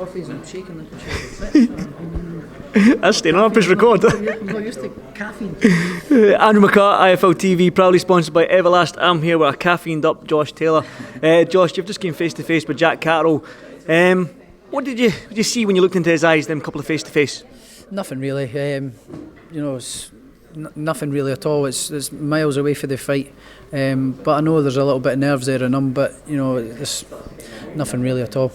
I'm shaking like a child. That's staying on, press record. I'm not used to caffeine. Andrew McCART, IFL TV, proudly sponsored by Everlast. I'm here with a caffeined up Josh Taylor. Josh, you've just came face to face with Jack Catterall. What did you see when you looked into his eyes, them couple of face to face? Nothing really. It's nothing really at all. It's miles away for the fight. But I know there's a little bit of nerves there in him, but it's nothing really at all.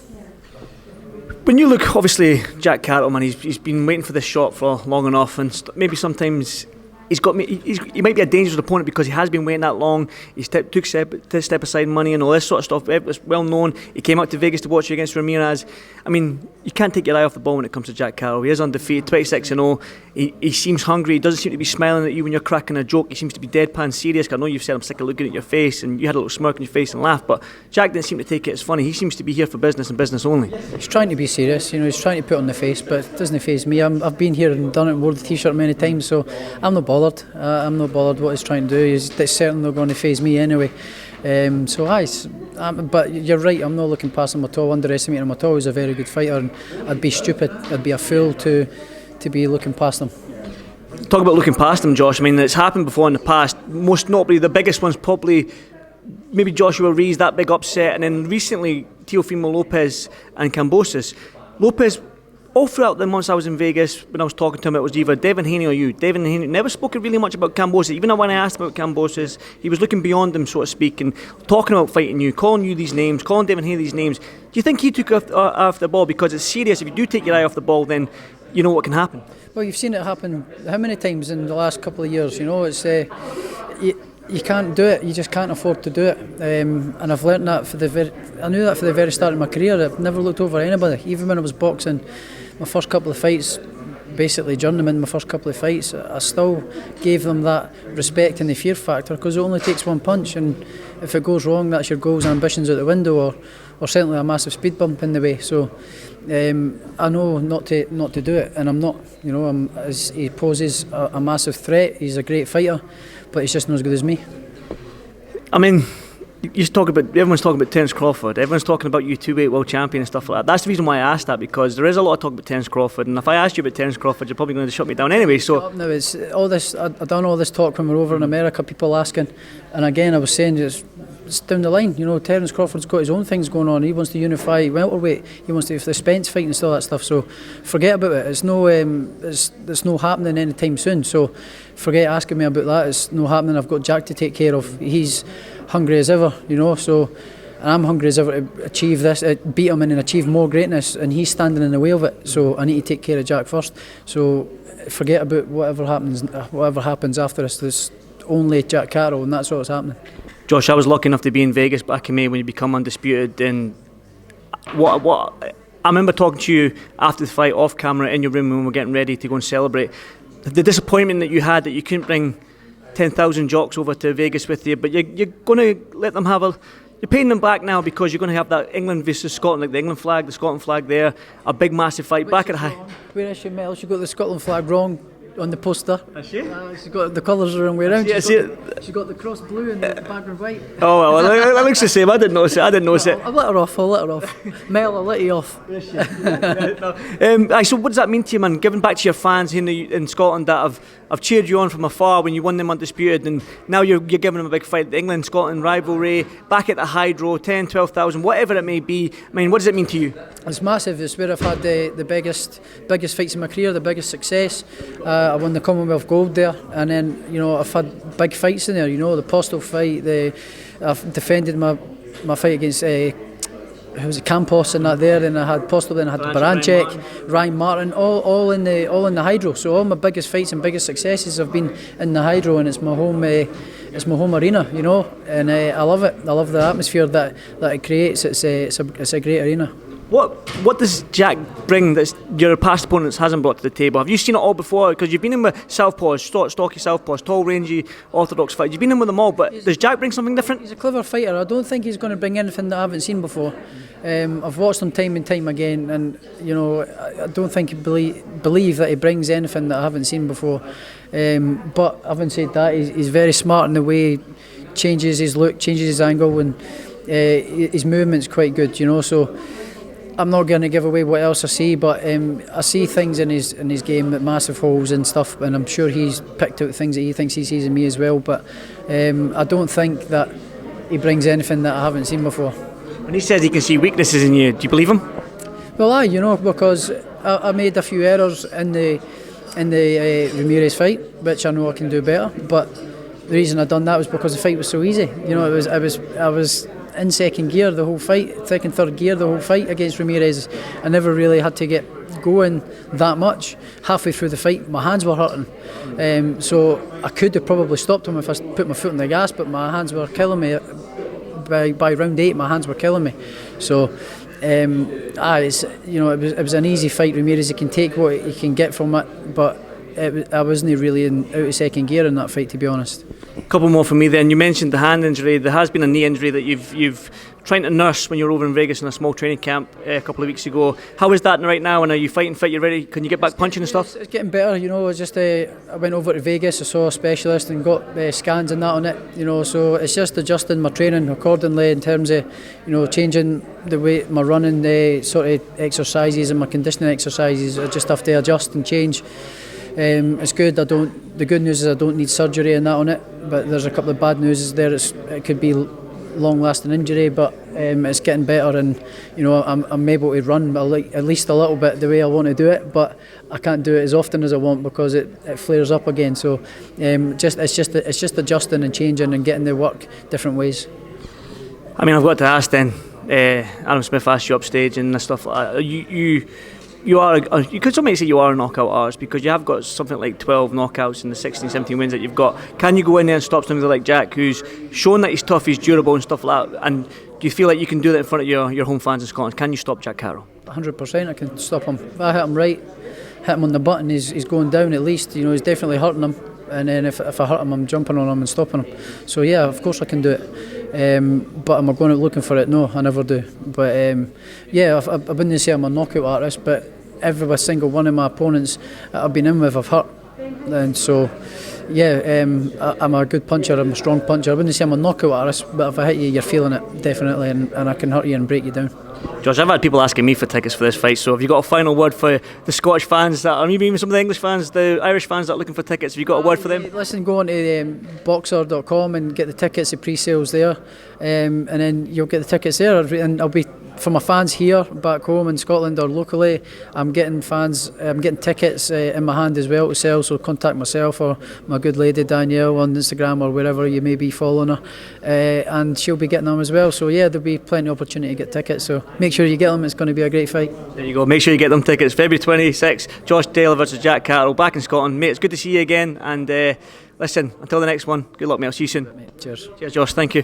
When you look, obviously, Jack Cattleman, he's been waiting for this shot for long enough, and maybe sometimes he might be a dangerous opponent because he has been waiting that long. He took step aside money and all this sort of stuff. It's well known. He came out to Vegas to watch you against Ramirez. I mean, you can't take your eye off the ball when it comes to Jack Catterall. He is undefeated, 26-0. He seems hungry. He doesn't seem to be smiling at you when you're cracking a joke. He seems to be deadpan serious. I know you've said I'm sick of looking at your face, and you had a little smirk on your face and laugh, but Jack didn't seem to take it as funny. He seems to be here for business and business only. He's trying to be serious. He's trying to put on the face, but it doesn't faze me. I've been here and done it and wore the t-shirt many times, so I'm not bothered. I'm not bothered what he's trying to do. It's certainly not going to faze me anyway. But you're right, I'm not looking past him at all, underestimating him at all. He's a very good fighter, and I'd be stupid, I'd be a fool to be looking past him. Talk about looking past him, Josh. I mean, it's happened before in the past. Most notably, the biggest one's probably maybe Joshua Rees, that big upset, and then recently Teofimo Lopez and Kambosos. Lopez, all throughout the months I was in Vegas, when I was talking to him, it was either Devin Haney or you. Devin Haney never spoke really much about Kambosos. Even when I asked about Kambosos, he was looking beyond him, so to speak, and talking about fighting you, calling you these names, calling Devin Haney these names. Do you think he took off the ball? Because it's serious. If you do take your eye off the ball, then you know what can happen. Well, you've seen it happen how many times in the last couple of years? It's you can't do it. You just can't afford to do it. And I've learnt that I knew that for the very start of my career. I've never looked over anybody. Even when I was boxing, my first couple of fights, basically journeyman, my first couple of fights, I still gave them that respect and the fear factor, because it only takes one punch, and if it goes wrong, that's your goals and ambitions out the window, or certainly a massive speed bump in the way. So I know not to do it, and I'm not. He poses a massive threat. He's a great fighter, but he's just not as good as me. I mean, everyone's talking about Terence Crawford. Everyone's talking about you two-weight world champion and stuff like that. That's the reason why I asked that, because there is a lot of talk about Terence Crawford, and if I asked you about Terence Crawford, you're probably going to shut me down anyway. So now it's all this. I done all this talk when we were over in America. People asking, and again I was saying it's down the line. Terence Crawford's got his own things going on. He wants to unify welterweight. He wants to the Spence fight and all that stuff. So forget about it. It's no happening anytime soon. So forget asking me about that. It's no happening. I've got Jack to take care of. He's hungry as ever, so, and I'm hungry as ever to achieve this, beat him and achieve more greatness, and he's standing in the way of it, so I need to take care of Jack first. So forget about whatever happens after this. There's only Jack Catterall, and that's what's happening. Josh, I was lucky enough to be in Vegas back in May when you become undisputed, and what I remember talking to you after the fight off camera in your room when we were getting ready to go and celebrate. The disappointment that you had that you couldn't bring 10,000 jocks over to Vegas with you, but you're going to let them have you're paying them back now, because you're going to have that England versus Scotland, like the England flag, the Scotland flag there, a big massive fight back at high. Where is your medal? She got the Scotland flag wrong on the poster. Has she? She's got the colours the wrong way around. She's got the cross blue and the background white. Oh well, that looks the same. I didn't notice it. I'll let her off. Mel, I'll let you off. So what does that mean to you, man? Giving back to your fans in Scotland that have cheered you on from afar when you won them undisputed, and now you're giving them a big fight. The England-Scotland rivalry, back at the Hydro, 10, 12,000, whatever it may be. I mean, what does it mean to you? It's massive. It's where I've had the biggest fights in my career, the biggest success. I won the Commonwealth Gold there, and then I've had big fights in there. The Postal fight. I've defended my fight against Campos and that there. Then I had Postal. Then I had Baranchek, Ryan Martin, all in the Hydro. So all my biggest fights and biggest successes have been in the Hydro, and it's my home. It's my home arena, and I love it. I love the atmosphere that it creates. It's a great arena. What does Jack bring that your past opponents hasn't brought to the table? Have you seen it all before? Because you've been in with southpaws, stocky southpaws, tall, rangy, orthodox fighters. You've been in with them all, but does Jack bring something different? He's a clever fighter. I don't think he's going to bring anything that I haven't seen before. I've watched him time and time again, and I don't think he believe that he brings anything that I haven't seen before. But having said that, he's very smart in the way he changes his look, changes his angle, and his movement's quite good. So I'm not going to give away what else I see, but I see things in his game, that massive holes and stuff, and I'm sure he's picked out things that he thinks he sees in me as well. But I don't think that he brings anything that I haven't seen before. When he says he can see weaknesses in you, do you believe him? Well, because I made a few errors in the Ramirez fight, which I know I can do better. But the reason I done that was because the fight was so easy. I was in second gear the whole fight, second, third gear the whole fight against Ramirez. I never really had to get going that much. Halfway through the fight, my hands were hurting. So I could have probably stopped him if I put my foot on the gas, but my hands were killing me. By round 8, my hands were killing me. So it was an easy fight. Ramirez, he can take what he can get from it, but I wasn't really out of second gear in that fight, to be honest. A couple more from me then. You mentioned the hand injury. There has been a knee injury that you've trying to nurse when you were over in Vegas in a small training camp a couple of weeks ago. How is that right now, and are you fighting fit? You ready? Can you get back punching and stuff? It's getting better, I went over to Vegas, I saw a specialist and got scans and that on it, so it's just adjusting my training accordingly in terms of, changing the way my running, sort of exercises and my conditioning exercises. I just have to adjust and change. It's good. The good news is I don't need surgery and that on it, but there's a couple of bad news there. It could be long-lasting injury, but it's getting better, and I'm able to run at least a little bit the way I want to do it, but I can't do it as often as I want because it flares up again. So it's just adjusting and changing and getting the work different ways. I mean, I've got to ask then. Adam Smith asked you upstage and stuff like that. You could some say you are a knockout artist because you have got something like 12 knockouts in the 16, 17 wins that you've got. Can you go in there and stop somebody like Jack, who's shown that he's tough, he's durable and stuff like that? And do you feel like you can do that in front of your home fans in Scotland? Can you stop Jack Catterall? 100%, I can stop him. If I hit him right, hit him on the button, he's going down at least. He's definitely hurting him. And then if I hurt him, I'm jumping on him and stopping him. So yeah, of course I can do it. But am I going out looking for it? No, I never do. But I wouldn't say I'm a knockout artist, but every single one of my opponents that I've been in with, I've hurt. And so, I'm a good puncher, I'm a strong puncher. I wouldn't say I'm a knockout artist, but if I hit you, you're feeling it, definitely, and I can hurt you and break you down. Josh, I've had people asking me for tickets for this fight, so have you got a final word for the Scottish fans, or maybe even some of the English fans, the Irish fans that are looking for tickets? Have you got a word for them? Listen, go on to boxer.com and get the tickets, the pre-sales there, and then you'll get the tickets there, and I'll be, for my fans here, back home in Scotland or locally, I'm getting tickets in my hand as well to sell, so contact myself or my good lady Danielle on Instagram or wherever you may be following her, and she'll be getting them as well. So yeah, there'll be plenty of opportunity to get tickets, so make sure you get them. It's going to be a great fight. There you go, make sure you get them tickets. February 26th, Josh Taylor versus Jack Catterall, back in Scotland. Mate, it's good to see you again, and listen, until the next one, good luck mate, I'll see you soon. Cheers. Cheers Josh, thank you.